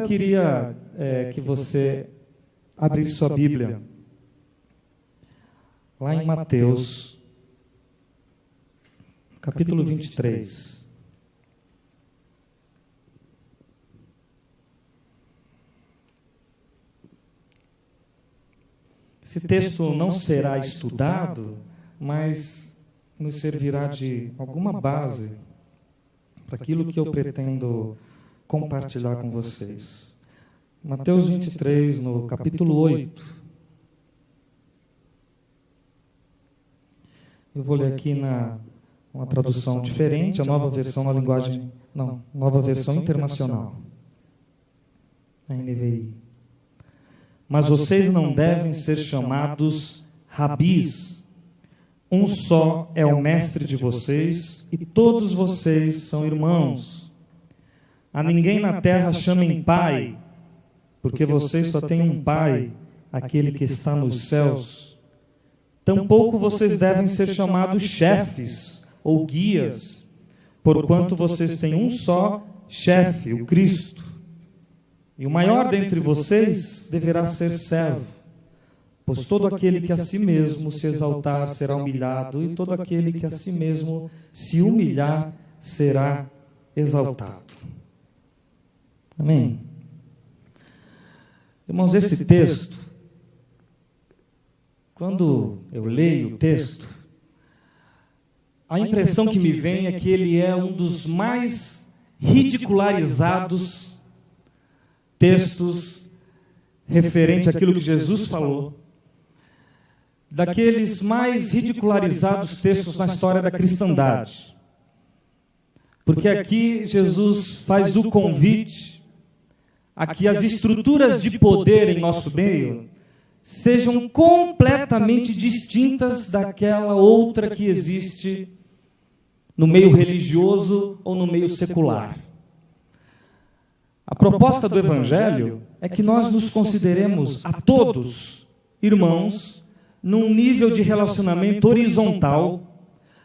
eu queria que você abrisse sua Bíblia lá em Mateus, capítulo 23. Esse texto não será estudado, mas nos servirá de alguma base para aquilo que eu pretendo compartilhar com vocês. Mateus 23, no capítulo 8. Eu vou ler aqui uma tradução diferente, a nova versão na linguagem... Não, nova versão internacional. A NVI. Mas vocês não devem ser chamados rabis. Um só é o mestre de vocês e todos vocês são irmãos. A ninguém na terra chamem pai, porque vocês só têm um pai, aquele que está nos céus. Tampouco vocês devem ser chamados chefes ou guias, porquanto vocês têm um só chefe, o Cristo. E o maior dentre vocês deverá ser servo, pois todo aquele que a si mesmo se exaltar será humilhado, e todo aquele que a si mesmo se humilhar será exaltado. Amém? Irmãos, esse texto, quando eu leio o texto, a impressão que me vem é que ele é um dos mais ridicularizados textos referente àquilo que Jesus falou, daqueles mais ridicularizados textos na história da cristandade. Porque aqui Jesus faz o convite a que as estruturas de poder em nosso meio sejam completamente distintas daquela outra que existe no meio religioso ou no meio secular. A proposta do Evangelho é que nós nos consideremos a todos irmãos num nível de relacionamento horizontal,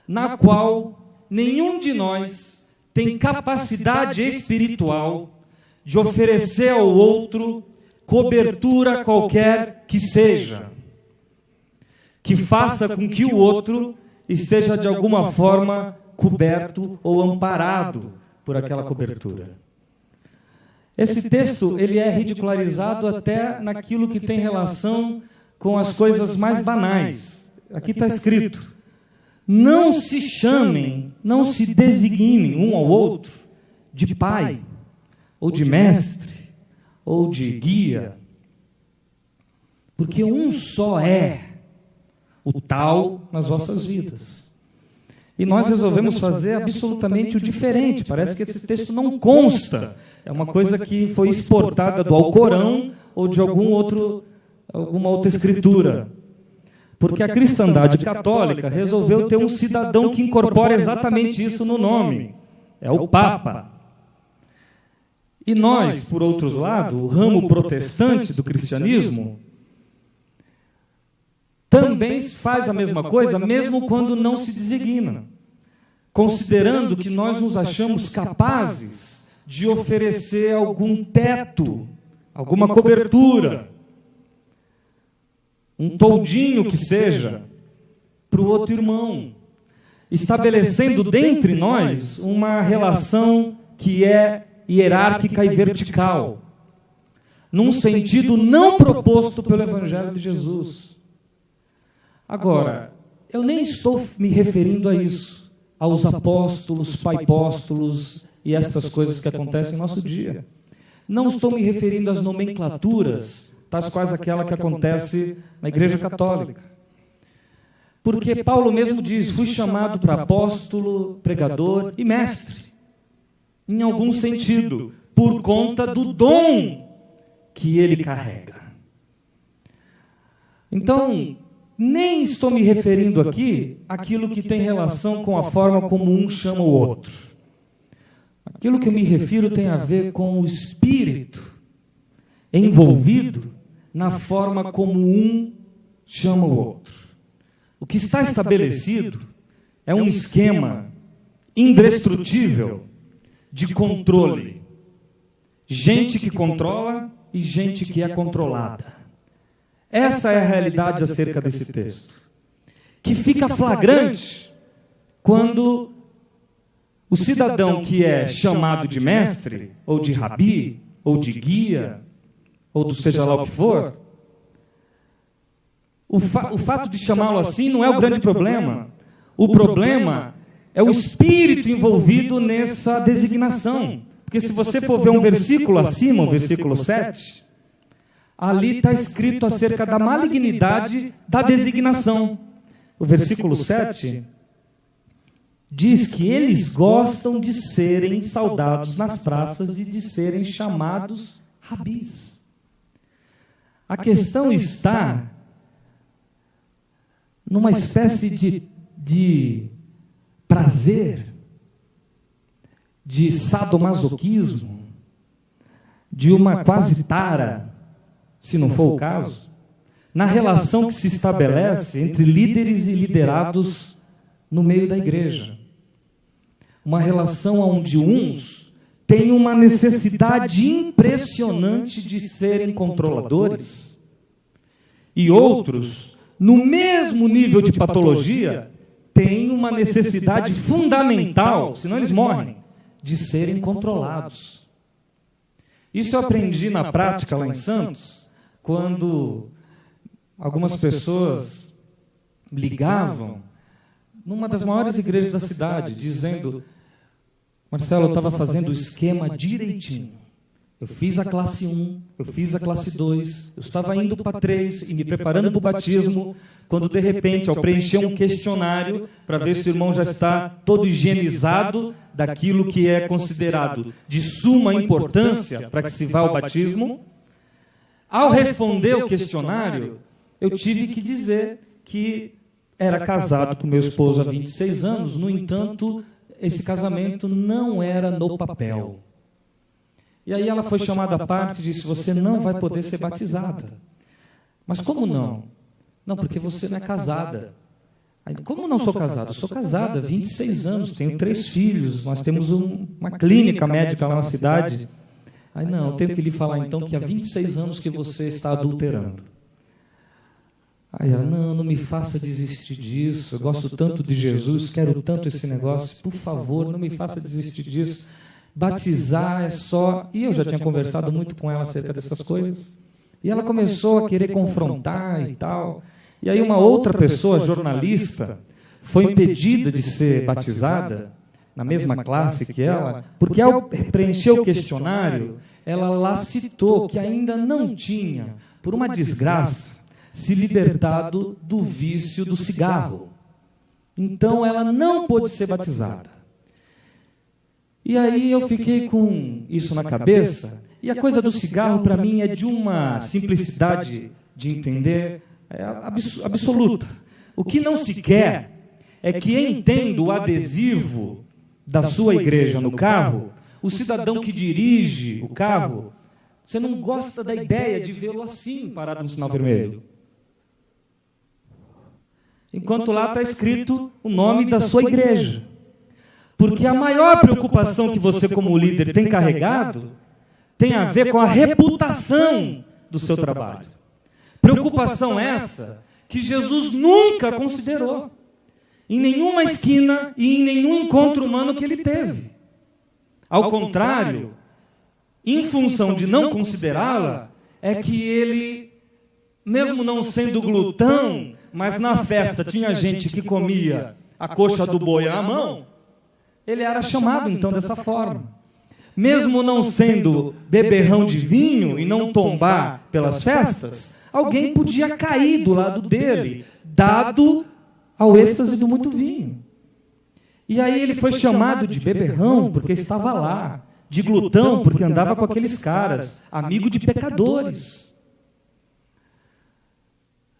na qual nenhum de nós tem capacidade espiritual de oferecer ao outro cobertura qualquer que seja, que faça com que o outro esteja de alguma forma coberto ou amparado por aquela cobertura. Esse texto ele é ridicularizado até naquilo que tem relação com as coisas mais banais. Aqui está escrito: não se chamem, não se designem um ao outro de pai, ou de mestre, ou de guia, porque um só é o tal nas vossas vidas. E nós resolvemos fazer absolutamente o diferente. Parece que esse texto não consta. É uma coisa que foi exportada do Alcorão ou de alguma outra escritura. Porque a cristandade católica resolveu ter um cidadão que incorpora exatamente isso no nome. É o Papa. E nós, por outro lado, o ramo protestante do cristianismo, também faz a mesma coisa, mesmo quando não se designa, considerando que nós nos achamos capazes de oferecer algum teto, alguma cobertura, um toldinho que seja, para o outro irmão, estabelecendo dentre nós uma relação que é hierárquica e vertical, num sentido não proposto pelo Evangelho de Jesus. Agora, eu nem estou me referindo a isso, aos apóstolos, paipóstolos e estas coisas que acontecem no nosso dia. Não estou me referindo às nomenclaturas, tais quais aquela que acontece na Igreja Católica. Porque Paulo mesmo diz: fui chamado para apóstolo, pregador e mestre, em algum sentido, por conta do dom que ele carrega. Então, nem estou me referindo aqui àquilo que tem relação com a forma como um chama o outro. Aquilo que eu me refiro tem a ver com o espírito envolvido na forma como um chama o outro. O que está estabelecido é um esquema indestrutível de controle, gente que controla e gente que é controlada. Essa é a realidade acerca desse texto, que fica flagrante quando o cidadão que é chamado de mestre, ou de rabi, ou de guia, ou do seja lá o que for, o fato de chamá-lo assim não é o grande problema. O problema é o espírito envolvido nessa designação. Porque se você for ver um versículo acima, o versículo 7, ali está escrito acerca da malignidade da designação. O versículo 7 diz que eles gostam de serem saudados nas praças e de serem chamados rabis. A questão está numa espécie de prazer, de sadomasoquismo, de uma quase tara, se não for o caso, na relação que se estabelece entre líderes e liderados no meio da igreja. Uma relação onde uns têm uma necessidade impressionante de serem controladores e outros, no mesmo nível de patologia, têm uma necessidade fundamental, senão eles morrem, de serem controlados. Isso eu aprendi na prática lá em Santos, quando algumas pessoas ligavam numa das maiores igrejas da cidade, dizendo: Marcelo, eu estava fazendo o esquema direitinho. Eu fiz a classe 1, eu fiz a classe 2, eu estava indo para 3 e me preparando para o batismo, quando de repente, ao preencher um questionário, para ver se o irmão já está todo higienizado daquilo que é considerado de suma importância para que se vá ao batismo, ao responder o questionário, eu tive que dizer que era casado com meu esposo há 26 anos, no entanto, esse casamento não era no papel. E aí ela foi chamada à parte e disse: você não vai poder ser batizada. Mas como não? Não, porque você não é casada. Aí, como não sou casada? Eu sou casada há 26 anos, tenho 3 filhos, nós temos uma clínica médica lá na cidade. Aí não, eu tenho que lhe falar então que há 26 anos que você está adulterando. Aí ela: não me faça desistir disso, eu gosto tanto de Jesus, quero tanto esse negócio, por favor, não me faça desistir disso. Batizar é só... E eu já tinha conversado muito com ela acerca dessas coisas. E ela começou a querer confrontar e tal. E aí uma outra pessoa, jornalista, foi impedida de ser batizada, na mesma classe que ela, porque ao preencher o questionário, ela lá citou que ainda não tinha, por uma desgraça, se libertado do vício do cigarro. Então ela não pôde ser batizada. E aí eu fiquei com isso na cabeça, e a coisa do cigarro para mim é de uma simplicidade de entender absoluta. O que não se quer é que, entenda o adesivo da sua igreja no carro, o cidadão que dirige o carro, você não gosta da ideia de vê-lo assim, parado no sinal vermelho. Enquanto lá está escrito o nome da sua igreja. Porque a maior preocupação que você, como líder, tem carregado tem a ver com a reputação do seu trabalho. Preocupação essa que Jesus nunca considerou em nenhuma esquina e em nenhum encontro humano que ele teve. Ao contrário, em função de não considerá-la, é que ele, mesmo não sendo glutão, mas na festa tinha gente que comia a coxa do boi à mão, ele era chamado então dessa forma. Mesmo não sendo beberrão de vinho e não tombar pelas festas, alguém podia cair do lado dele, dado ao êxtase do muito vinho. E aí ele foi chamado de beberrão porque estava lá, de glutão porque andava com aqueles caras, amigo de pecadores.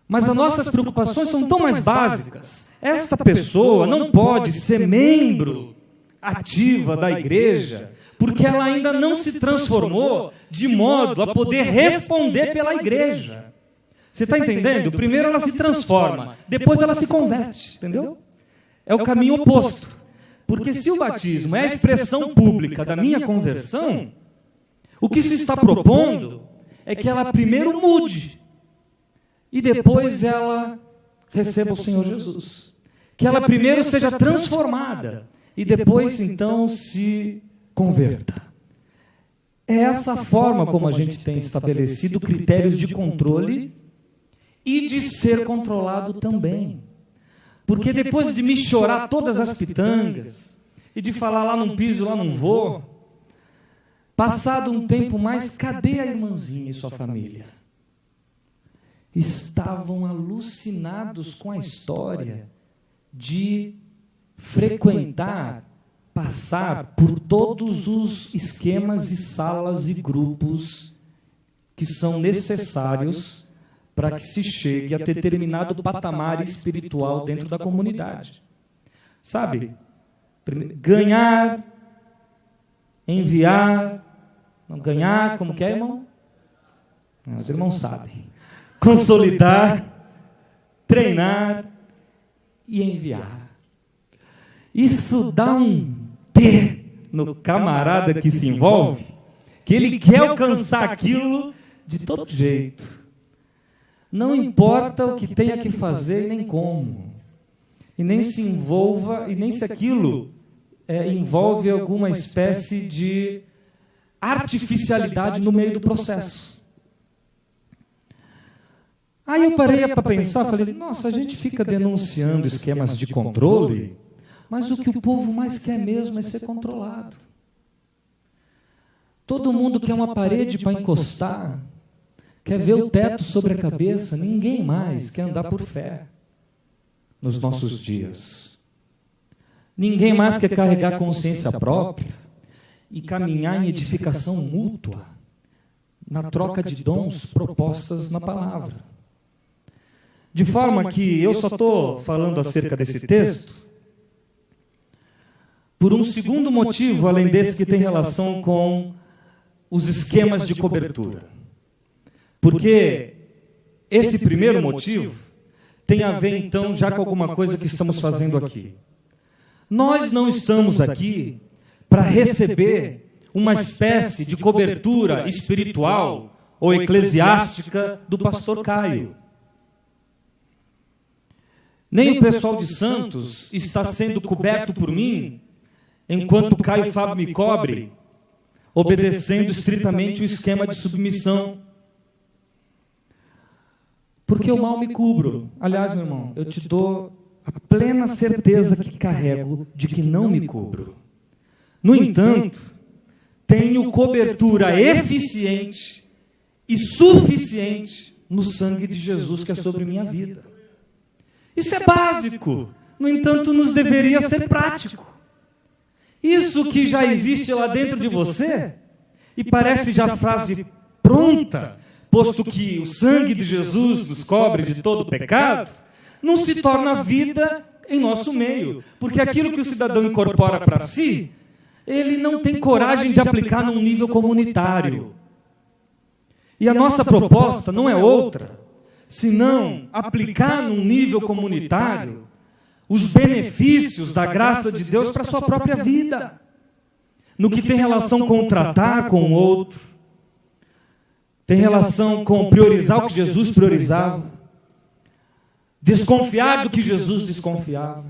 Mas as nossas preocupações são tão mais básicas. Esta pessoa não pode ser membro ativa da igreja, porque ela ainda não se transformou de modo a poder responder pela igreja. Você está entendendo? Primeiro ela se transforma, depois ela se converte, entendeu? É o caminho oposto. Porque se o batismo é a expressão pública da minha conversão, O que se está propondo é que ela primeiro mude e depois ela receba o Senhor Jesus. Que ela primeiro seja transformada e depois, então, se converta. É essa forma como a gente tem estabelecido critérios de controle e de ser controlado também. Porque depois de me chorar todas as pitangas e de falar lá não piso, lá não vou, passado um tempo mais, cadê a irmãzinha e sua família? Estavam alucinados com a história de frequentar, passar por todos os esquemas e salas e grupos que são necessários para que se chegue a determinado patamar espiritual dentro da comunidade. Sabe? Ganhar, enviar, não ganhar, como que é, irmão? Não, os irmãos sabem. Consolidar, treinar e enviar. Isso dá um T no camarada que se envolve, que ele quer alcançar aquilo de todo jeito. Não importa o que tenha que fazer e nem como. E nem se envolva, e nem se aquilo envolve alguma espécie de artificialidade no meio do processo. Aí eu parei para pensar, falei, nossa, a gente fica denunciando esquemas de controle, mas o que o povo mais quer mesmo é ser controlado. Todo mundo quer uma parede para encostar, quer ver o teto sobre a cabeça, ninguém mais quer andar por fé nos nossos dias. Ninguém mais quer carregar consciência própria e caminhar em edificação mútua, na troca de dons propostas na palavra. De forma que eu só estou falando acerca desse texto por um segundo motivo, além desse que tem relação com os esquemas de cobertura. Porque esse primeiro motivo tem a ver, então, já com alguma coisa que estamos fazendo aqui. Nós não estamos aqui para receber uma espécie de cobertura espiritual ou eclesiástica do pastor Caio. Nem o pessoal de Santos está sendo coberto por mim, enquanto Caio Fábio me cobre, obedecendo estritamente o esquema de submissão. Porque eu mal me cubro. Aliás, meu irmão, eu te dou a plena certeza que carrego de que não me cubro. No entanto, tenho cobertura eficiente e suficiente no sangue de Jesus que é sobre minha vida. Isso é básico, no entanto, nos deveria ser prático. Isso que já existe lá dentro de você, e parece já frase pronta, posto que o sangue de Jesus nos cobre de todo pecado, não se torna vida em nosso meio, porque aquilo que o cidadão incorpora para si, ele não tem coragem de aplicar num nível comunitário. E a nossa proposta não é outra, senão aplicar num nível comunitário os benefícios da graça de Deus para a sua própria vida, no que tem relação com tratar com o outro, tem relação com priorizar o que Jesus priorizava, desconfiar do que Jesus desconfiava,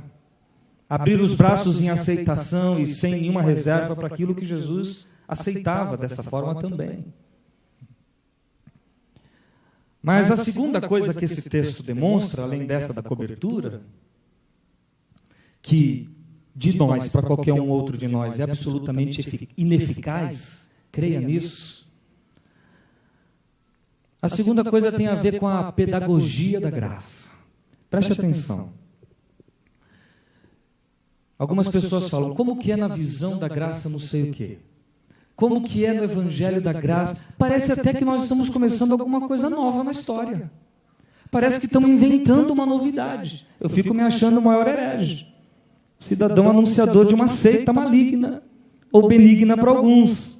abrir os braços em aceitação e sem nenhuma reserva para aquilo que Jesus aceitava dessa forma também. Mas a segunda coisa que esse texto demonstra, além dessa da cobertura, que de nós para qualquer um outro de nós é absolutamente ineficaz, creia nisso. A segunda coisa tem a ver com a pedagogia da graça. Preste atenção. Algumas pessoas falam, como que é na visão da graça não sei o quê? Como que é no evangelho da graça? Parece até que nós estamos começando alguma coisa nova na história. Parece que estamos inventando uma novidade. Eu fico me achando o maior herege. Cidadão anunciador de uma seita maligna ou benigna para alguns.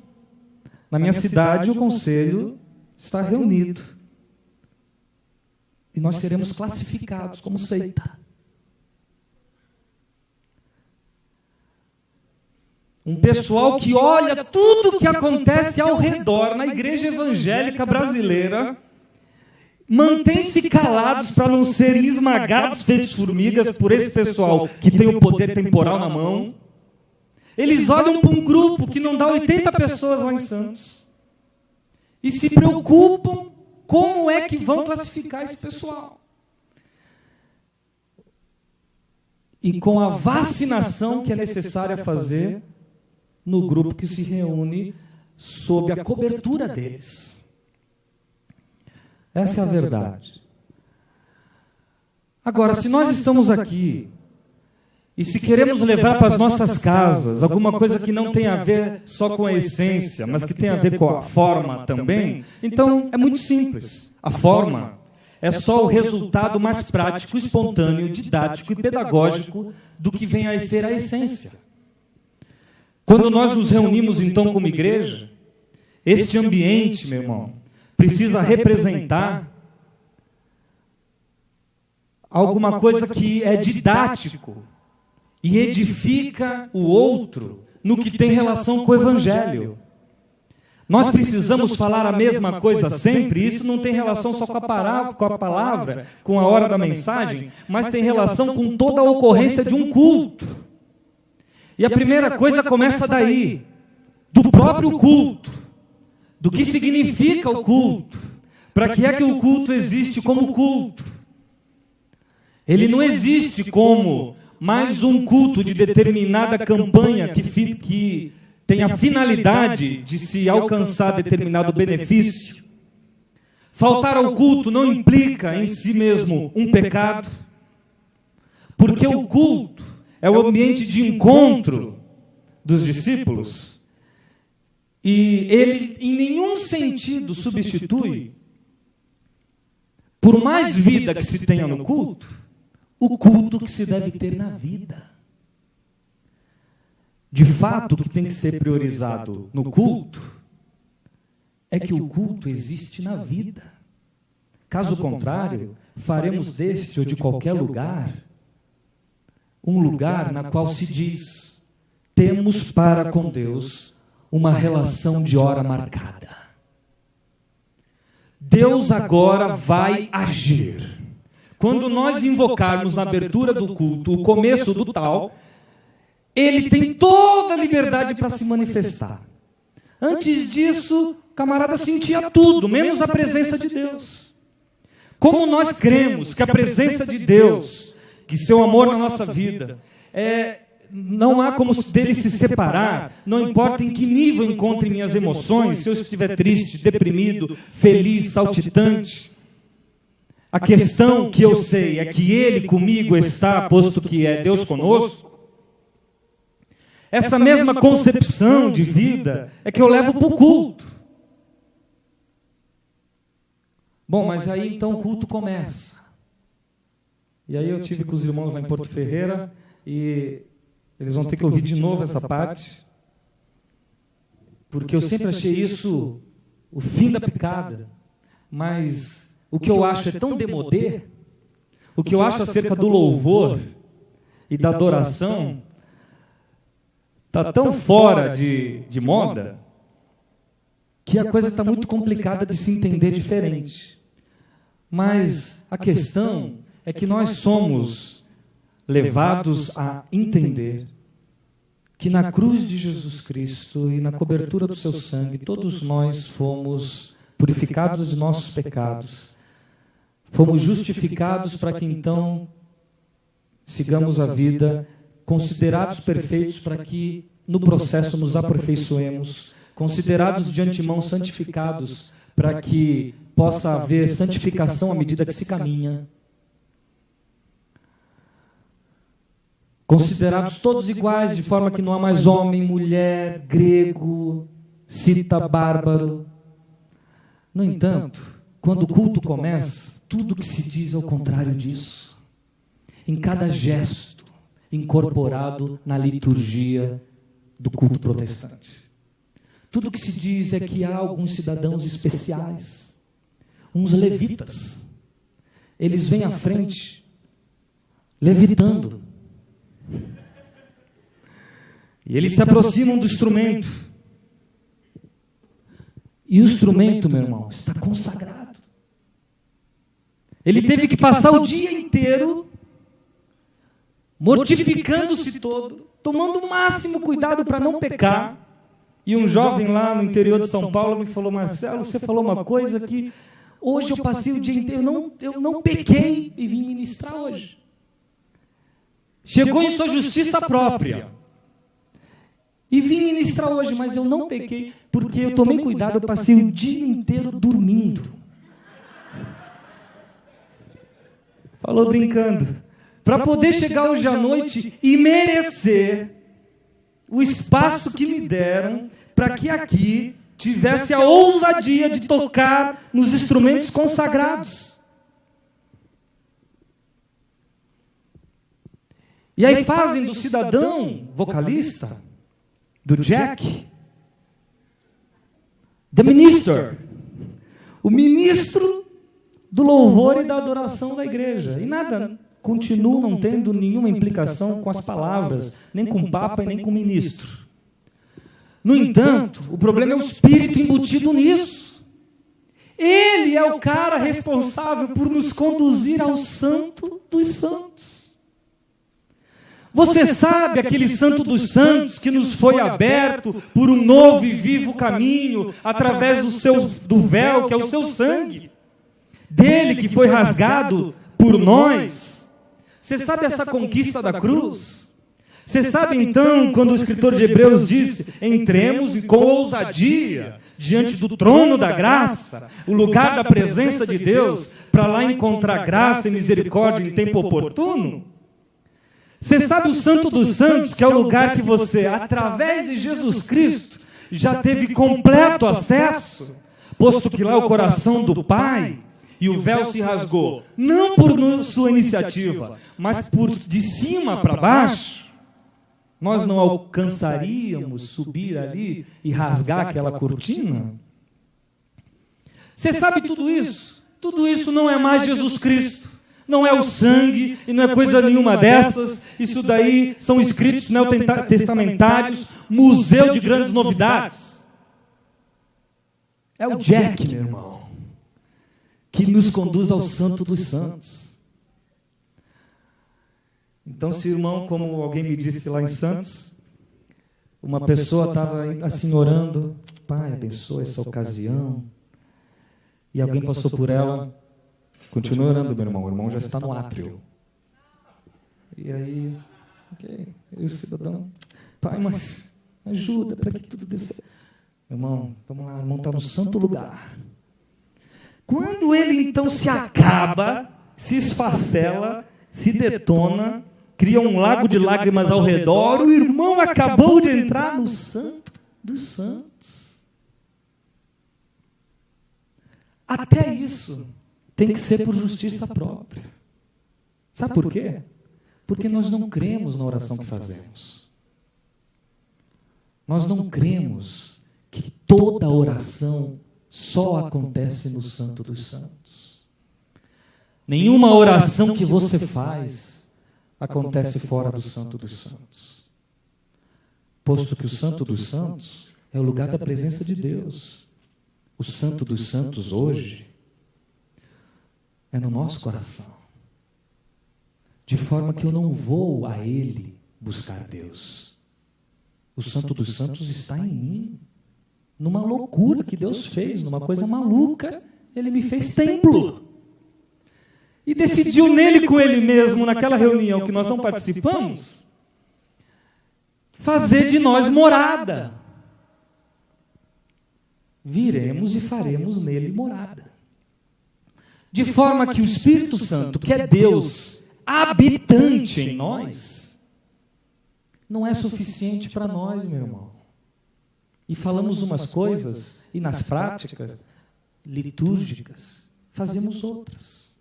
Na minha cidade, o conselho está reunido. E nós seremos classificados como seita. Um pessoal que olha tudo o que acontece ao redor na igreja evangélica brasileira, mantém-se calados para não serem esmagados feitos formigas por esse pessoal que tem o poder temporal na mão. Eles olham para um grupo que não dá 80 pessoas lá em Santos e se preocupam como é que vão classificar esse pessoal. E com a vacinação que é necessária fazer no grupo que se reúne sob a cobertura deles. Essa é a verdade. Agora, se nós estamos aqui e se queremos levar para as nossas casas alguma coisa que não tem a ver só com a essência, mas que tem a ver com a forma também, então é muito simples. A forma é só o resultado mais prático, espontâneo, didático e pedagógico do que vem a ser a essência. Quando nós nos reunimos, então, como igreja, este ambiente, meu irmão, precisa representar alguma coisa que é didático e edifica o outro no que tem relação com o Evangelho. Nós precisamos falar a mesma coisa sempre, isso não tem relação só com a palavra, com a hora da mensagem, mas tem relação com toda a ocorrência de um culto. E a primeira coisa começa daí, do próprio culto, do que significa o culto, para que é que o culto existe como culto. Ele não existe como mais um culto de determinada campanha que tem a finalidade de se alcançar determinado benefício. Faltar ao culto não implica em si mesmo um pecado, porque o culto é o ambiente de encontro dos discípulos e ele em nenhum sentido substitui, por mais vida que se tenha no culto, o culto que se deve ter na vida. De fato, o que tem que ser priorizado no culto é que o culto existe na vida. Caso contrário, faremos deste ou de qualquer lugar um lugar na qual se diz: temos para com Deus uma relação de hora marcada. Deus agora vai agir. Quando nós invocarmos na abertura do culto o começo do tal, ele tem toda a liberdade para se manifestar. Antes disso, o camarada sentia tudo, menos a presença de Deus. Como nós cremos que a presença de Deus, que seu amor na nossa vida, não há como dele se separar, não importa em que nível encontre minhas emoções, se eu estiver triste, deprimido, feliz, saltitante. A questão que eu sei é que Ele comigo está, posto que é Deus conosco. Essa mesma concepção de vida é que eu levo para o culto. Bom, mas aí então o culto começa. E aí eu tive com os irmãos lá em Porto Ferreira e eles vão ter que ouvir de novo essa parte, porque eu sempre achei isso o fim da picada. Mas o que eu acho é tão demodé, o que eu acho acerca do louvor e da adoração está tão fora de moda, que a coisa está muito complicada de se entender diferente. Mas a questão é que nós somos levados a entender que na cruz de Jesus Cristo e na cobertura do seu sangue, todos nós fomos purificados dos nossos pecados, fomos justificados para que então sigamos a vida, considerados perfeitos para que no processo nos aperfeiçoemos, considerados de antemão santificados para que possa haver santificação à medida que se caminha, considerados todos iguais, de forma que não há mais homem, mulher, grego, cita, bárbaro. No entanto, quando o culto começa, tudo que se diz é o contrário disso. Em cada gesto incorporado na liturgia do culto protestante. Tudo que se diz é que há alguns cidadãos especiais, uns levitas. Eles vêm à frente, levitando. E eles se aproximam do instrumento. E o instrumento, meu irmão, está consagrado. Ele teve que passar o dia inteiro mortificando-se todo, tomando o máximo cuidado para não pecar. E um jovem lá no interior de São Paulo me falou: Marcelo, você falou uma coisa que hoje eu passei o dia inteiro, eu não pequei e vim ministrar hoje. Chegou em sua justiça própria e vim ministrar hoje, mas eu não pequei, porque eu tomei cuidado, eu passei o dia inteiro dormindo. Falou brincando, para poder chegar hoje à noite e merecer o espaço que me deram, para que aqui tivesse a ousadia de tocar nos instrumentos consagrados. E aí fazem do cidadão vocalista, do Jack, the minister, o ministro do louvor e da adoração da igreja. E nada, continuam não tendo nenhuma implicação com as palavras, nem com o Papa e nem com o ministro. No entanto, o problema é o espírito embutido nisso. Ele é o cara responsável por nos conduzir ao Santo dos Santos. Você sabe aquele Santo dos Santos que nos foi aberto por um novo e vivo caminho através do véu, que é o seu sangue, dele que foi rasgado por nós. Você sabe essa conquista da cruz? Você sabe então quando o escritor de Hebreus disse: entremos com ousadia diante do trono da graça, o lugar da presença de Deus, para lá encontrar graça e misericórdia em tempo oportuno? Você sabe o Santo dos Santos, que é o lugar que você, através de Jesus Cristo, já teve completo acesso, posto que lá o coração do Pai e o véu se rasgou, não por sua iniciativa, mas por de cima para baixo. Nós não alcançaríamos subir ali e rasgar aquela cortina? Você sabe tudo isso? Tudo isso não é mais Jesus Cristo. Não é o sangue e não é coisa nenhuma dessas. Isso daí são escritos neotestamentários, museu de grandes novidades. É o Jack, meu irmão, que nos conduz ao Santo dos Santos. Então, se irmão, como alguém me disse lá em Santos, uma pessoa estava assim orando: Pai, abençoa essa ocasião. E alguém passou por ela: continua orando, meu irmão, o irmão já está no átrio. E aí, e o cidadão: Pai, mas ajuda para que tudo dê certo. Irmão, vamos lá, o irmão está no santo lugar. Quando ele então se acaba, se esfacela, se detona, cria um lago de lágrimas ao redor, o irmão acabou de entrar no Santo dos Santos. Até isso tem que ser por justiça própria. Sabe por quê? Porque nós não cremos na oração que fazemos. Nós não cremos que toda oração só acontece no Santo dos Santos. Nenhuma oração que você faz acontece fora do Santo dos Santos. Posto que o Santo dos Santos é o lugar da presença de Deus. O Santo dos Santos hoje é no nosso coração. De forma que eu não vou a Ele buscar Deus. O Santo dos Santos está em mim. Numa loucura que Deus fez, numa coisa maluca, Ele me fez templo. E decidiu nele com Ele mesmo, naquela reunião que nós não participamos, fazer de nós morada. Viremos e faremos nele morada. De forma que o Espírito Santo, que é Deus habitante em nós, não é suficiente para nós, meu irmão. E falamos umas coisas, e nas práticas litúrgicas, fazemos outras.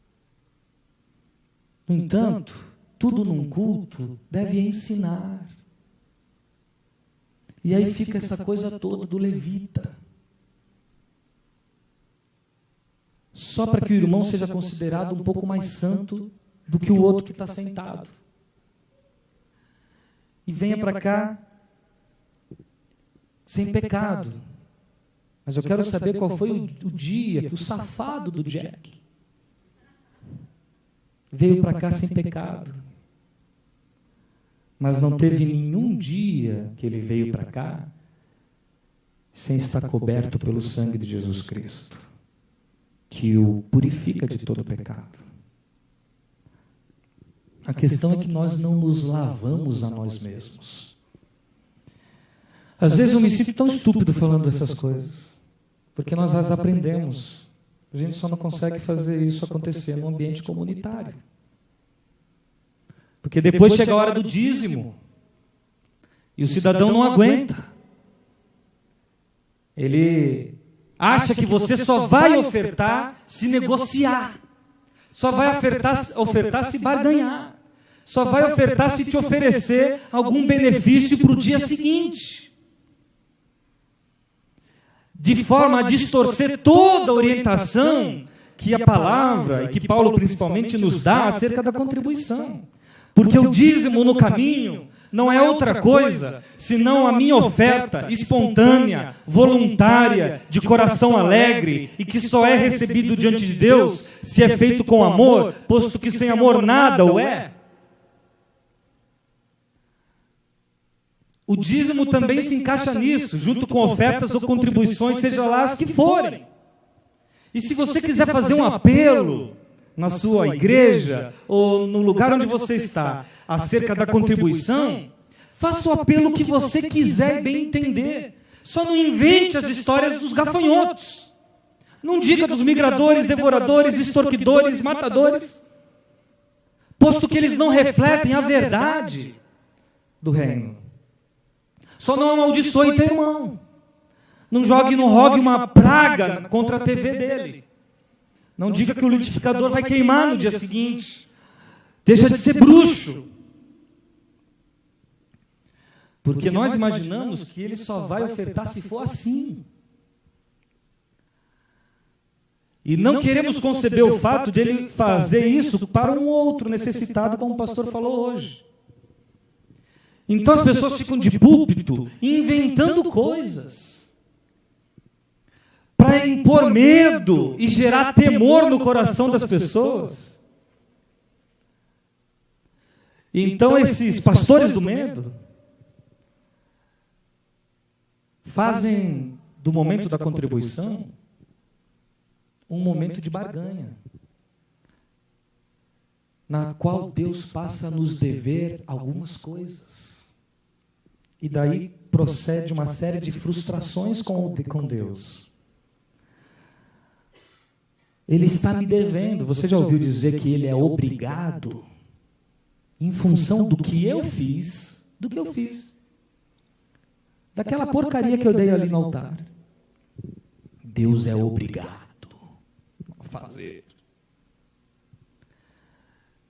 No entanto, tudo num culto deve ensinar. E aí fica essa coisa toda do levita. Só para que o irmão seja considerado um pouco mais santo do que o outro que está sentado. E venha para cá sem pecado. Mas eu quero saber qual foi o dia que o safado do Jack veio para cá sem pecado. Mas não teve nenhum dia que ele veio para cá sem estar coberto pelo sangue de Jesus Cristo, que o purifica de todo pecado. A questão é que nós não nos lavamos a nós mesmos. Às vezes eu me sinto tão estúpido falando essas coisas, porque nós as aprendemos. A gente só não consegue fazer isso acontecer no ambiente comunitário. Porque depois chega a hora do dízimo, e o cidadão não aguenta. Ele acha que você só vai ofertar se negociar, só vai ofertar se barganhar, só vai ofertar se te oferecer algum benefício para o dia seguinte, de forma a distorcer toda a orientação que a palavra, e que Paulo principalmente nos dá acerca da contribuição. Porque o dízimo no caminho não é outra coisa senão a minha oferta espontânea, voluntária, de coração alegre, e que só é recebido diante de Deus se é feito com amor, posto que sem amor nada o é. O dízimo também se encaixa nisso, junto com ofertas ou contribuições, seja lá as que forem. E se você quiser fazer um apelo na sua igreja ou no lugar onde você está acerca da contribuição, faça o apelo que você quiser e bem entender. Só não invente as histórias dos gafanhotos. Não diga dos migradores, devoradores, extorquidores, matadores, posto que eles não refletem a verdade do reino. Só não amaldiçoe teu irmão. Não rogue uma praga contra a TV dele. Não diga que o liquidificador vai queimar no dia seguinte. Deixa de ser bruxo. Porque nós imaginamos que ele só vai ofertar se for assim. E não queremos conceber o fato dele fazer isso para um outro necessitado, como o pastor falou hoje. Então as pessoas ficam de púlpito inventando coisas para impor medo e gerar temor no coração das pessoas. Então esses pastores do medo fazem do momento da contribuição um momento de barganha, na qual Deus passa a nos dever algumas coisas. E daí procede uma série de frustrações com Deus. Ele está me devendo. Você já ouviu dizer que ele é obrigado em função do que eu fiz, daquela porcaria que eu dei ali no altar. Deus é obrigado a fazer.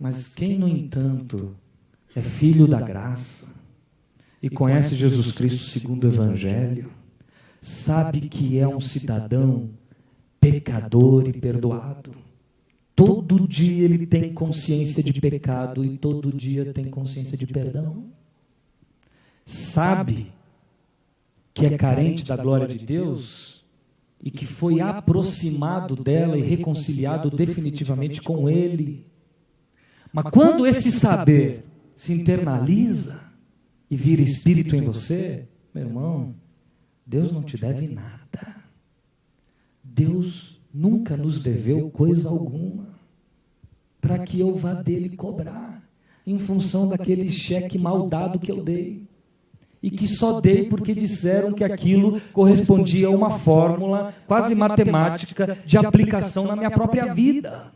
Mas quem, no entanto, é filho da graça e conhece Jesus Cristo segundo o Evangelho, sabe que é um cidadão pecador e perdoado. Todo dia ele tem consciência de pecado e todo dia tem consciência de perdão. Sabe que é carente da glória de Deus e que foi aproximado dela e reconciliado definitivamente com Ele. Mas quando esse saber se internaliza e vira espírito em você, meu irmão, Deus não te deve nada. Deus nunca nos deveu coisa alguma para que eu vá dele cobrar em função daquele cheque mal dado que eu dei. E que só dei porque disseram que aquilo correspondia a uma fórmula quase matemática de aplicação na minha própria vida.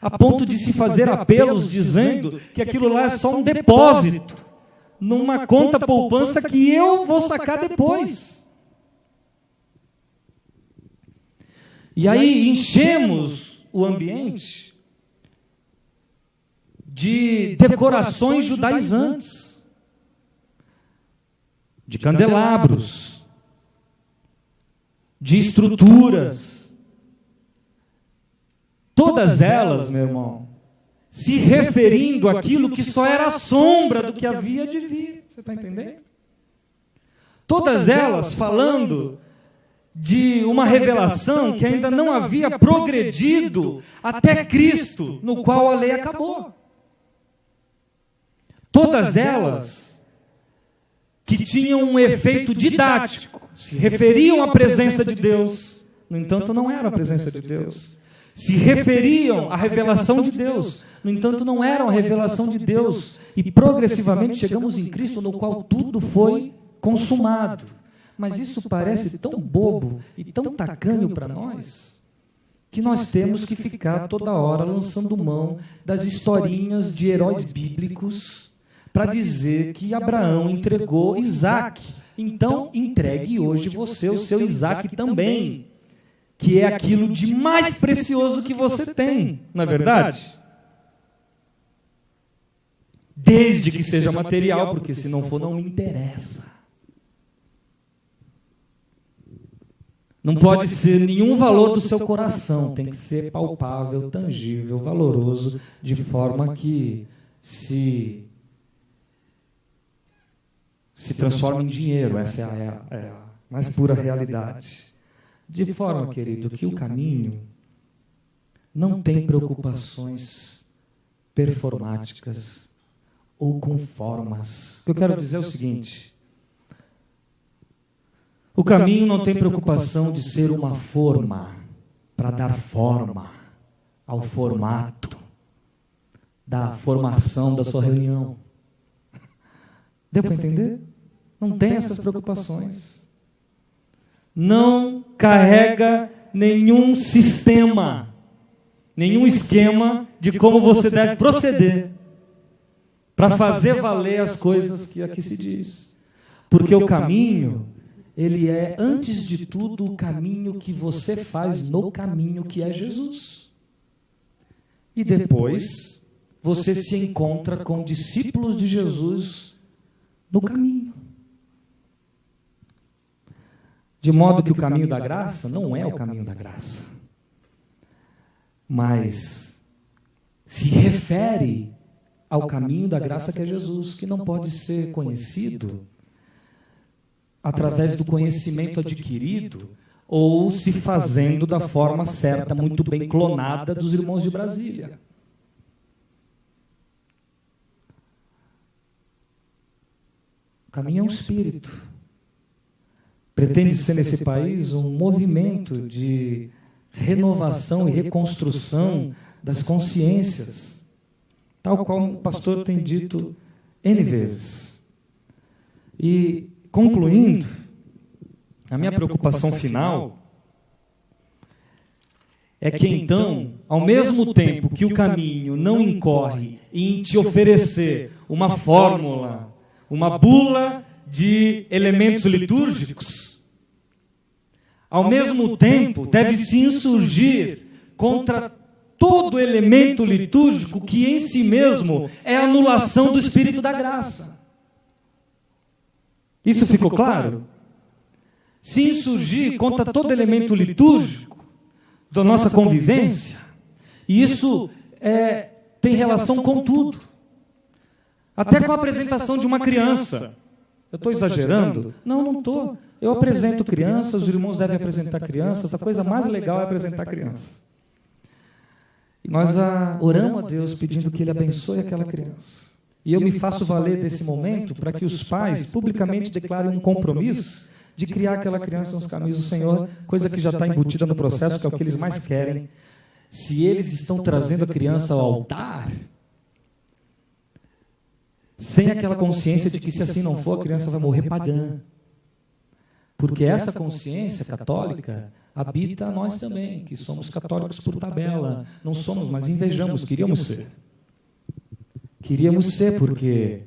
A ponto de se fazer apelos dizendo que aquilo lá é só um depósito numa conta poupança que eu vou sacar depois. E aí enchemos o ambiente de decorações judaizantes, de candelabros, de estruturas, todas elas, meu irmão, se referindo àquilo que só era a sombra do que havia de vir. Você está entendendo? todas elas falando de uma revelação que ainda não havia progredido até Cristo, no qual a lei acabou. Todas elas que tinham um efeito didático, se referiam à presença de Deus, no entanto não era a presença de Deus. Se referiam à revelação de Deus, no entanto não eram a revelação de Deus. E progressivamente chegamos em Cristo, no qual tudo foi consumado. Mas isso parece tão bobo e tão tacanho para nós, que nós temos que ficar toda hora lançando mão das historinhas de heróis bíblicos para dizer que Abraão entregou Isaac. Então, entregue hoje você o seu Isaac também, que é aquilo de mais precioso que você tem, não é verdade? Desde que seja material, porque se não for, não me interessa. Não pode ser nenhum valor do seu coração, tem que ser palpável, tangível, valoroso, de forma que se transforme em dinheiro. Essa é a mais pura realidade. De forma, querido, que o caminho não tem preocupações performáticas ou com formas. O que eu quero dizer é o seguinte: o caminho não tem preocupação de ser uma forma para dar forma ao formato da formação da sua reunião. Deu para entender? Não tem essas preocupações. Não carrega nenhum sistema, nenhum esquema de como você deve proceder para fazer valer as coisas que aqui se diz. Porque o caminho, ele é, antes de tudo, o caminho que você faz no caminho que é Jesus. E depois, você se encontra com discípulos de Jesus no caminho. De modo que o caminho da graça não é o caminho da graça, mas se refere ao caminho da graça que é Jesus, que não pode ser conhecido através do conhecimento adquirido ou se fazendo da forma certa, muito bem clonada dos irmãos de Brasília. O caminho é um espírito. Pretende ser nesse país um movimento de renovação e reconstrução das consciências, tal qual o pastor tem dito N vezes. E, concluindo, a minha preocupação final é que, então, ao mesmo tempo que o caminho não incorre em te oferecer uma fórmula, uma bula de elementos litúrgicos, ao mesmo tempo deve se insurgir contra todo elemento litúrgico que em si mesmo é a anulação do Espírito da graça. Isso ficou claro? Se insurgir contra todo elemento litúrgico da nossa convivência, e isso tem relação com tudo. Até com a apresentação de uma criança. Eu estou exagerando? Não, não estou. Eu apresento crianças, os irmãos devem apresentar crianças, a coisa mais legal é apresentar crianças. E nós oramos a Deus pedindo que Ele abençoe aquela criança. E eu me faço valer desse momento para que os pais publicamente declarem um compromisso de criar aquela criança nos caminhos do Senhor, coisa que já está embutida no processo, que é o que eles mais querem. Se eles estão trazendo a criança ao altar, sem aquela consciência de que, se assim não for, a criança vai morrer pagã. Porque essa consciência católica habita a nós também, que somos católicos por tabela. Não somos, mas invejamos, queríamos ser. Queríamos ser porque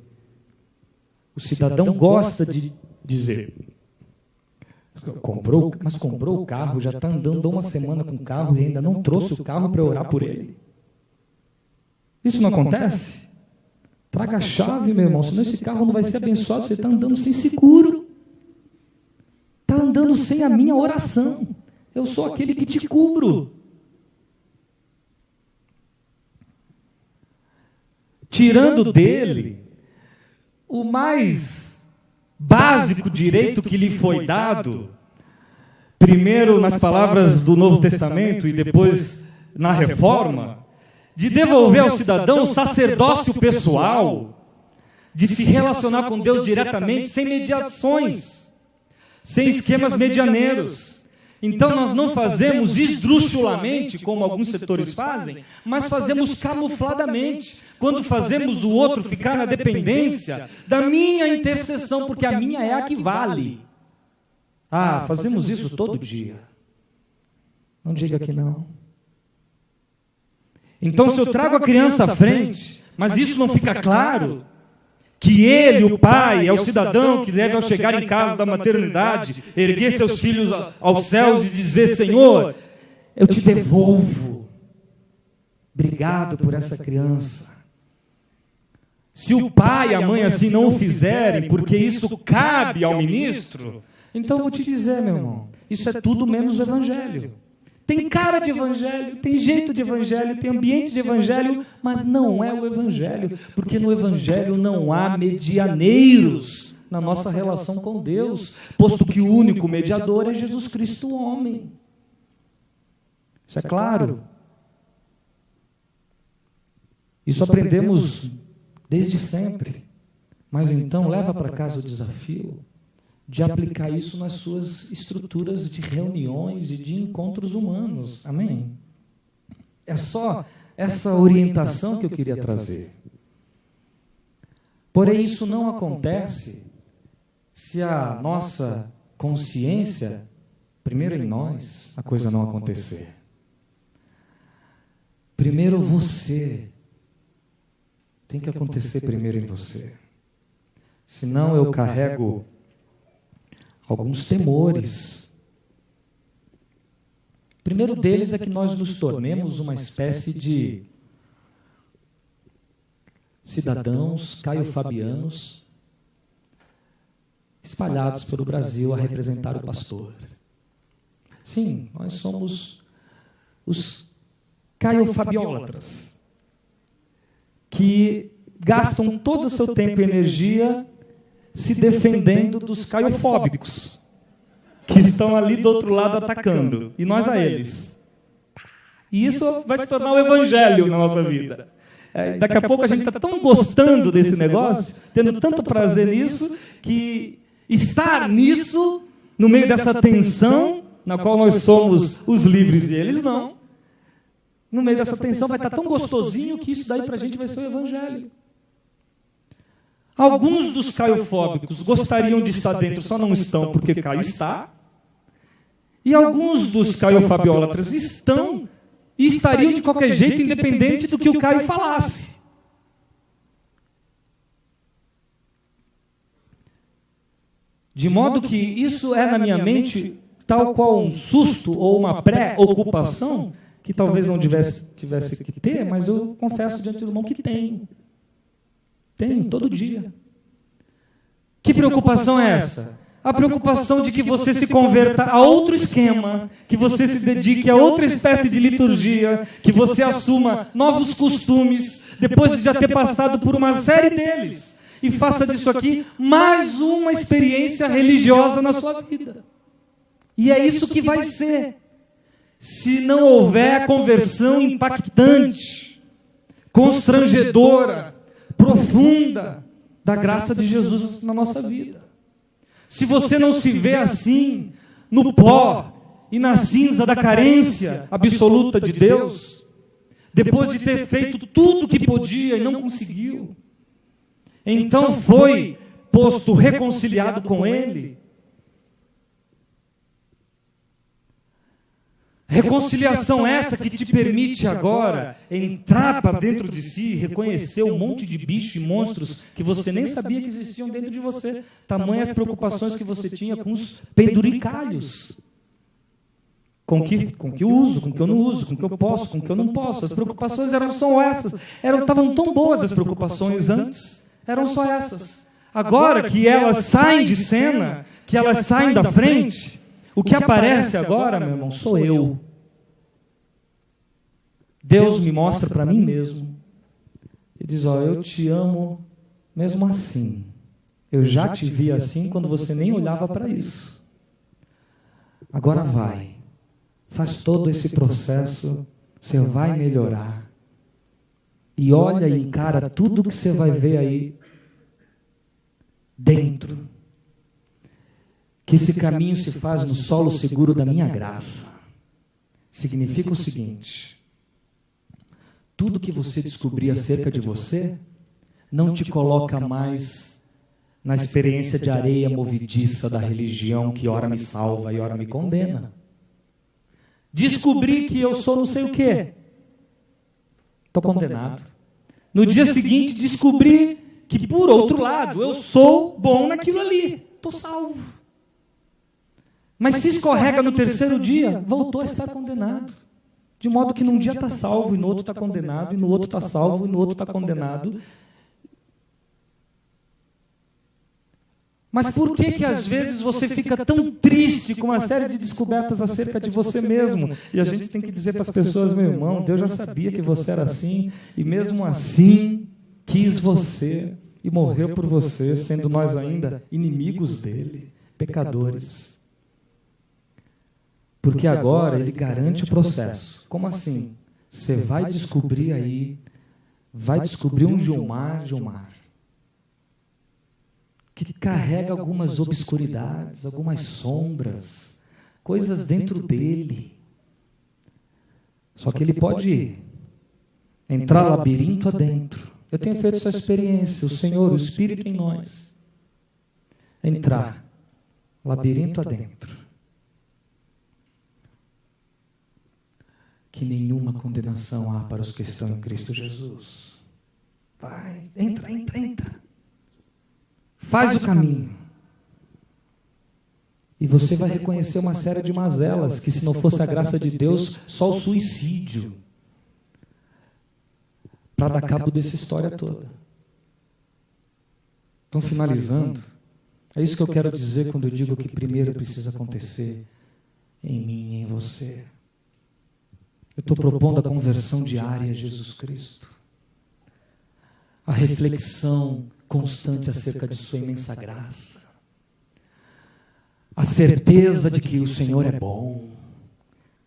o cidadão gosta de dizer: comprou o carro, já está andando uma semana com o carro e ainda não trouxe o carro para eu orar por ele. Isso não acontece? Traga a chave, meu irmão, senão esse carro não vai ser abençoado. Você está andando sem seguro. Está andando sem a minha oração. Eu sou aquele que te cubro. Tirando dele o mais básico direito que lhe foi dado, primeiro nas palavras do Novo Testamento e depois na Reforma, de devolver ao cidadão o sacerdócio pessoal, de se relacionar com Deus diretamente, sem mediações, sem esquemas medianeiros. Então nós não fazemos esdrúxulamente, como alguns setores fazem, mas fazemos camufladamente, quando fazemos o outro ficar na dependência da minha intercessão, porque a minha é a que vale. Ah, fazemos isso todo dia. Não diga que não. Então, se eu trago a criança à frente, mas isso não fica claro, que ele, o pai, é o cidadão que deve, ao chegar em casa da maternidade, erguer seus filhos aos céus e dizer: Senhor, eu te devolvo. Obrigado por essa criança. Se o pai e a mãe assim não o fizerem, porque isso cabe ao ministro, então eu vou te dizer, meu irmão, isso é tudo menos o evangelho. Tem cara de evangelho, tem jeito de evangelho, tem ambiente de evangelho, mas não é o evangelho, porque no evangelho não há medianeiros na nossa relação com Deus, posto que o único mediador é Jesus Cristo, o homem. Isso é claro. Isso aprendemos desde sempre, mas então leva para casa o desafio de aplicar isso nas suas estruturas de reuniões e de encontros humanos. Amém? É só essa orientação que eu queria trazer. Porém, isso não acontece se a nossa consciência, primeiro em nós, a coisa não acontecer. Primeiro você. Tem que acontecer primeiro em você. Senão eu carrego alguns temores. O primeiro deles é que nós nos tornemos uma espécie de cidadãos caio-fabianos espalhados pelo Brasil a representar o pastor. Sim, nós somos os caio-fabiólatras, que gastam todo o seu tempo e energia se defendendo dos caiofóbicos, que estão ali do outro lado atacando, e nós a eles. E isso vai se tornar o evangelho na nossa vida. Daqui a pouco a gente está tão gostando desse negócio, tendo tanto prazer nisso, que estar nisso, no meio dessa tensão, na qual nós somos os livres e eles não, no meio dessa tensão vai estar tão gostosinho que isso daí para a gente vai ser o evangelho. Alguns dos caiofóbicos gostariam de estar dentro, só não estão porque Caio está. E alguns dos caiofabiólatras estão e estariam de qualquer jeito, independente do que o Caio falasse. De modo que isso é na minha mente tal qual um susto ou uma pré-ocupação, que talvez não tivesse que ter, mas eu confesso diante do irmão que tenho. Tenho, todo dia. Que preocupação é essa? A preocupação de que você se converta a outro esquema, que você se dedique a outra espécie de liturgia, que você assuma novos costumes, depois de já ter passado por uma série deles, e faça disso aqui mais uma experiência religiosa na sua vida. E é isso que vai ser, se não houver a conversão impactante, constrangedora, profunda da graça de Jesus na nossa vida. Se você não se vê assim, no pó e na cinza da carência absoluta de Deus, depois de ter feito tudo o que podia e não conseguiu, então foi posto reconciliado com Ele. Reconciliação essa que te permite agora entrar para dentro de si, reconhecer um monte de bichos e monstros que você nem sabia que existiam dentro de você. Tamanhas preocupações que você tinha com os penduricalhos. Com que eu uso, com que eu não uso, com que eu posso, com que eu não posso. As preocupações são essas. Estavam tão boas as preocupações antes, eram só essas. Agora que elas saem de cena, que elas saem da frente, o que aparece agora, meu irmão, sou eu. Deus me mostra para mim mesmo. Ele diz, eu te amo mesmo assim. Eu já te vi assim quando você nem olhava para isso. Agora vai. Faz todo esse processo, você vai melhorar. E olha e encara tudo que você vai ver aí dentro. Que esse caminho se faz no solo seguro da minha graça. Significa o seguinte: tudo que você descobrir acerca de você não te coloca mais na experiência de areia movediça da religião que ora me salva e ora me condena. Descobri que eu sou não sei o quê. Estou condenado. No dia seguinte, descobri que, por outro lado, eu sou bom naquilo ali. Estou salvo. Mas se escorrega no terceiro dia, voltou a estar condenado. De modo que num dia está salvo, e no outro está condenado, e no outro está salvo, e no outro está condenado. Mas por que às vezes você fica tão triste com uma série de descobertas acerca de você mesmo? E a gente tem que dizer para as pessoas: meu irmão, Deus já sabia que você era assim, e mesmo assim quis você e morreu por você, sendo nós ainda inimigos dele, pecadores. Porque agora ele garante o processo. Como assim? Você vai descobrir aí, vai descobrir um Gilmar, que carrega algumas obscuridades, algumas sombras, coisas dentro dele. Só que ele pode entrar labirinto adentro. Eu tenho feito essa experiência, o Senhor, o Espírito em nós. Entrar labirinto adentro. Que nenhuma condenação há para os que estão em Cristo Jesus. Vai, entra. Faz o caminho. E você vai reconhecer uma série de mazelas que, se não fosse a graça de Deus, só o suicídio para dar cabo dessa história toda. Estão finalizando. É isso que eu quero dizer quando eu digo que primeiro precisa acontecer em mim e em você. Eu estou propondo a conversão diária a Jesus Cristo. A reflexão constante acerca de sua imensa graça. A certeza de que o Senhor é bom.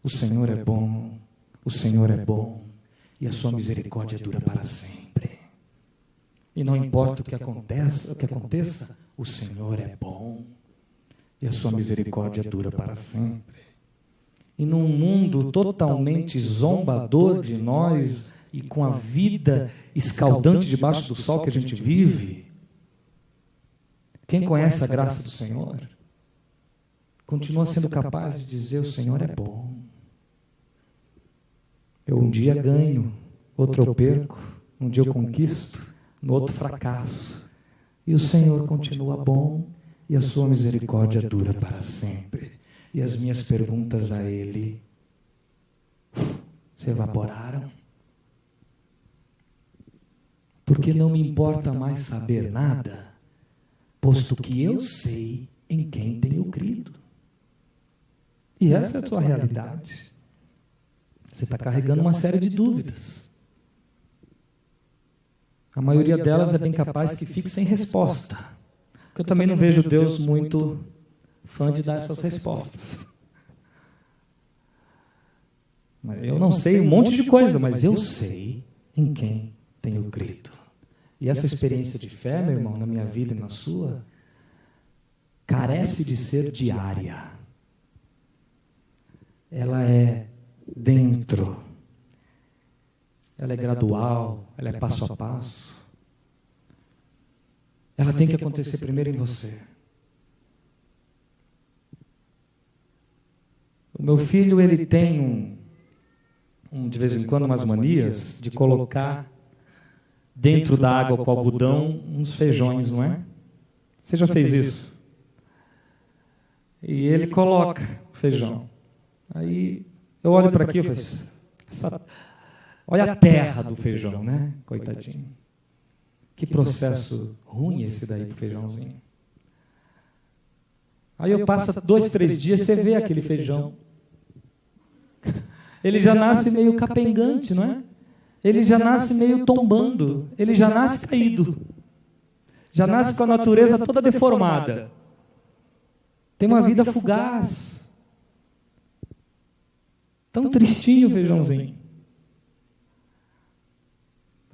O Senhor é bom. O Senhor é bom. E a sua misericórdia dura para sempre. E não importa o que aconteça, o Senhor é bom. E a sua misericórdia dura para sempre. E num mundo totalmente zombador de nós, e com a vida escaldante debaixo do sol que a gente vive, quem conhece a graça do Senhor, continua sendo capaz de dizer: o Senhor é bom. Eu um dia ganho, outro eu perco, um dia eu conquisto, no outro fracasso. E o Senhor continua bom, e a sua misericórdia dura para sempre. E as minhas perguntas a Ele se evaporaram. Porque não me importa mais saber nada, posto que eu sei em quem tenho crido. E essa é a tua realidade. Você está carregando uma série de dúvidas. A maioria delas é bem capaz que fique sem resposta. Porque eu também não vejo Deus muito fã de dar essas respostas. Eu não sei um monte de coisa, mas eu sei em quem tenho crido. E essa experiência de fé, meu irmão, na minha vida e na sua, carece de ser diária. Ela é dentro. Ela é gradual, ela é passo a passo. Ela tem que acontecer primeiro em você. O meu filho, ele tem de vez em quando umas manias de colocar dentro da água com algodão uns feijões, não é? Você já fez isso? E ele coloca feijão. Aí eu olho para aqui e falo: olha a terra do feijão, né? Coitadinho. Que processo ruim esse daí pro feijãozinho. Aí eu passo 2, 3 dias, você vê aquele feijão. Ele já nasce meio capengante, não é? Ele já nasce meio tombando. Ele já nasce caído. já nasce com a natureza toda deformada. Tem uma vida fugaz. Tão tristinho o feijãozinho.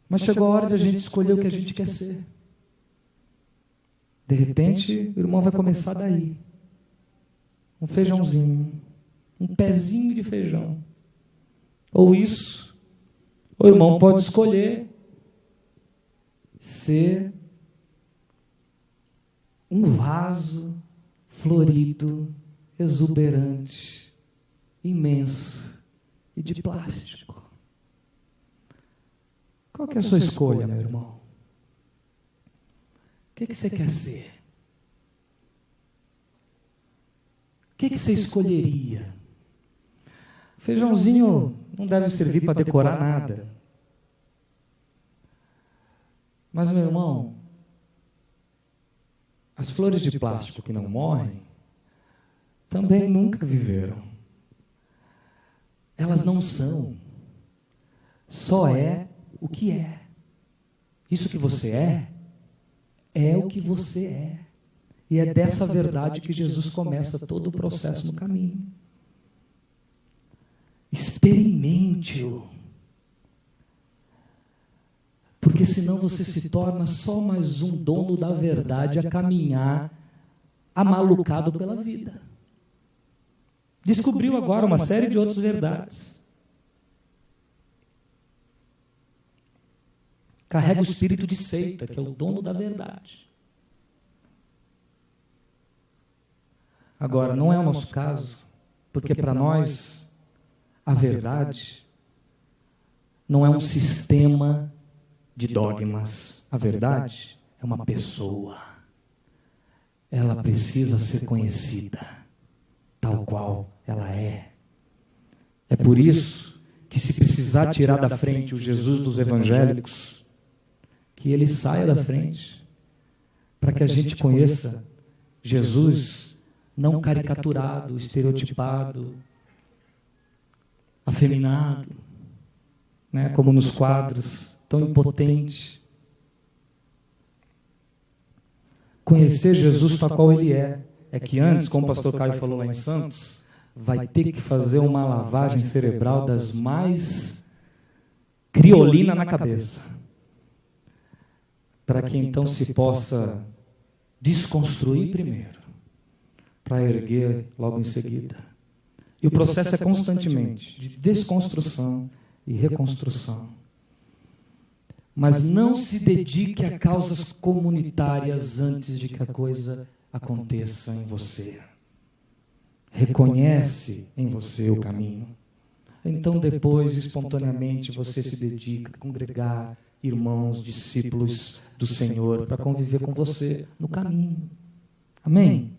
Mas chegou a hora de a gente escolher o que a gente quer ser. De repente, o irmão vai começar daí. Um feijãozinho. Um pezinho de feijão. Ou isso, o irmão pode escolher ser um vaso florido, exuberante, imenso e de plástico. Qual que é a sua escolha, meu irmão? O que você quer ser? O que você escolheria? Feijãozinho não deve servir para decorar nada. Mas, meu irmão, as flores de plástico que não morrem também nunca viveram. Elas não são. Só é o que é. Isso que você é o que você é. E é dessa verdade que Jesus começa todo o processo no caminho. Experimente-o. Porque senão você se torna só mais um dono da verdade a caminhar amalucado pela vida. Descobriu agora uma série de outras verdades. Carrega o espírito de seita, que é o dono da verdade. Agora, não é o nosso caso, porque para nós a verdade não é um sistema de dogmas. A verdade é uma pessoa. Ela precisa ser conhecida, tal qual ela é. É por isso que, se precisar tirar da frente o Jesus dos evangélicos, que ele saia da frente, para que a gente conheça Jesus não caricaturado, estereotipado, afeminado, né, como nos quadros, tão impotente. Conhecer Jesus tal qual ele é que antes, como o pastor Caio falou lá em Santos, vai ter que fazer uma lavagem cerebral das mais criolina na cabeça, para que então se possa desconstruir primeiro, para erguer logo em seguida. E o processo é constantemente de desconstrução e reconstrução. Mas não se dedique a causas comunitárias antes de que a coisa aconteça em você. Reconhece em você o caminho. Então depois, espontaneamente, você se dedica a congregar irmãos, discípulos do Senhor, para conviver com você no caminho. Amém?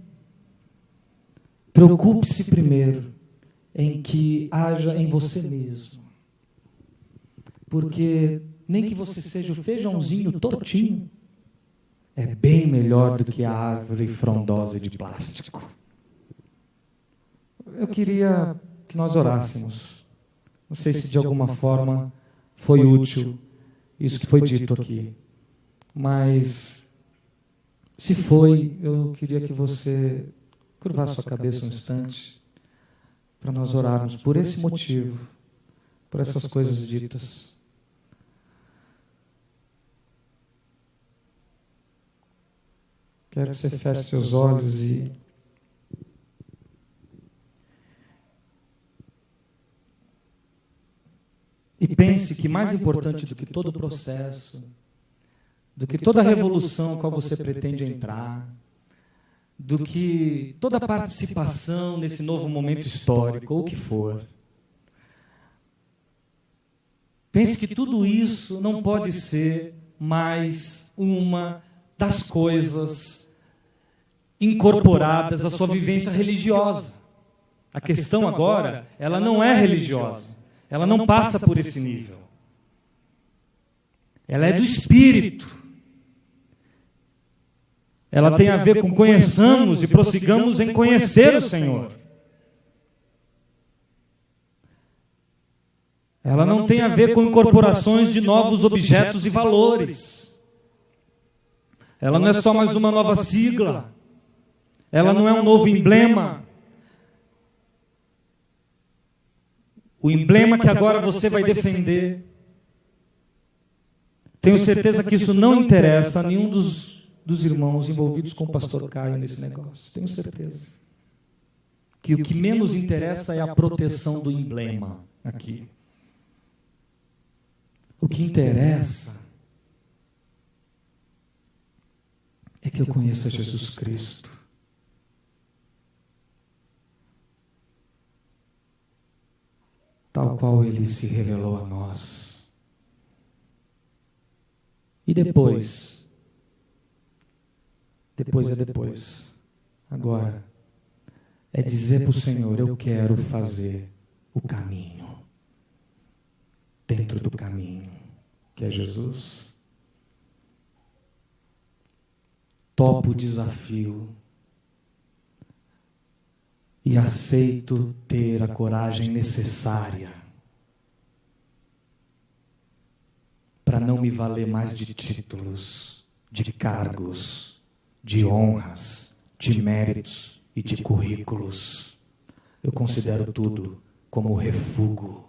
Preocupe-se primeiro em que haja em você mesmo. Porque nem que você seja o feijãozinho tortinho, é bem melhor do que a árvore frondosa de plástico. Eu queria que nós orássemos. Não sei se de alguma forma foi útil isso que foi dito aqui. Mas, se foi, eu queria que você curvasse sua cabeça um instante para nós orarmos por esse motivo, por essas coisas ditas. Quero que você feche seus olhos e pense que mais importante do que todo o processo, do que toda a revolução a qual você pretende entrar, do que toda a participação nesse novo momento histórico, ou o que for, pense que tudo isso não pode ser mais uma das coisas incorporadas à sua vivência religiosa. A questão agora, ela não é religiosa. Ela não passa por esse nível. Ela é do Espírito. Ela tem a ver com conheçamos e prossigamos em conhecer o Senhor. Ela não tem a ver com incorporações de novos objetos e valores. Ela não é só mais uma nova sigla. Ela não é um novo emblema. O emblema que agora você vai defender. Tenho certeza que isso não interessa a nenhum dos irmãos envolvidos com o pastor Caio nesse negócio. Tenho certeza. Que o que menos interessa é a proteção do emblema aqui. O que interessa é que eu conheça Jesus Cristo. Tal qual Ele se revelou a nós. E depois é depois. Agora, é dizer para o Senhor, eu quero fazer o caminho. Dentro do caminho, que é Jesus. Topo o desafio. E aceito ter a coragem necessária para não me valer mais de títulos, de cargos, de honras, de méritos e de currículos. Eu considero tudo como refúgio,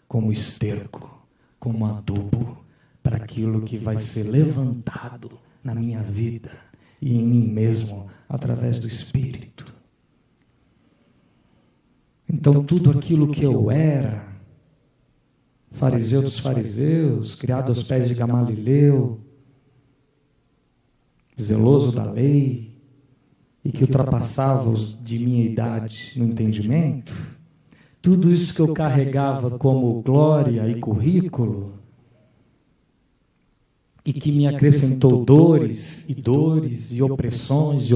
como esterco, como adubo para aquilo que vai ser levantado na minha vida e em mim mesmo através do Espírito. Então, tudo aquilo que eu era, fariseu dos fariseus, criado aos pés de Gamaliel, zeloso da lei, e que ultrapassava os de minha idade no entendimento, tudo isso que eu carregava como glória e currículo, e que me acrescentou dores e opressões,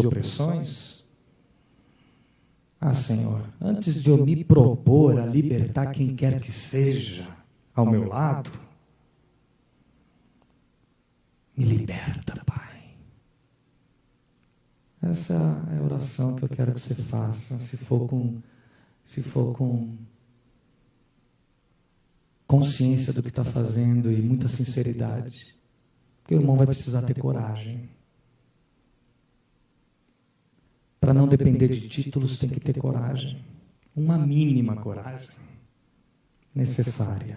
Senhor, antes de eu me propor a libertar quem quer que seja ao meu lado, me liberta, Pai. Essa é a oração que eu quero que você faça, se for com consciência do que está fazendo e muita sinceridade. Porque o irmão vai precisar ter coragem. Para não depender de títulos, tem que ter coragem. Uma mínima coragem necessária.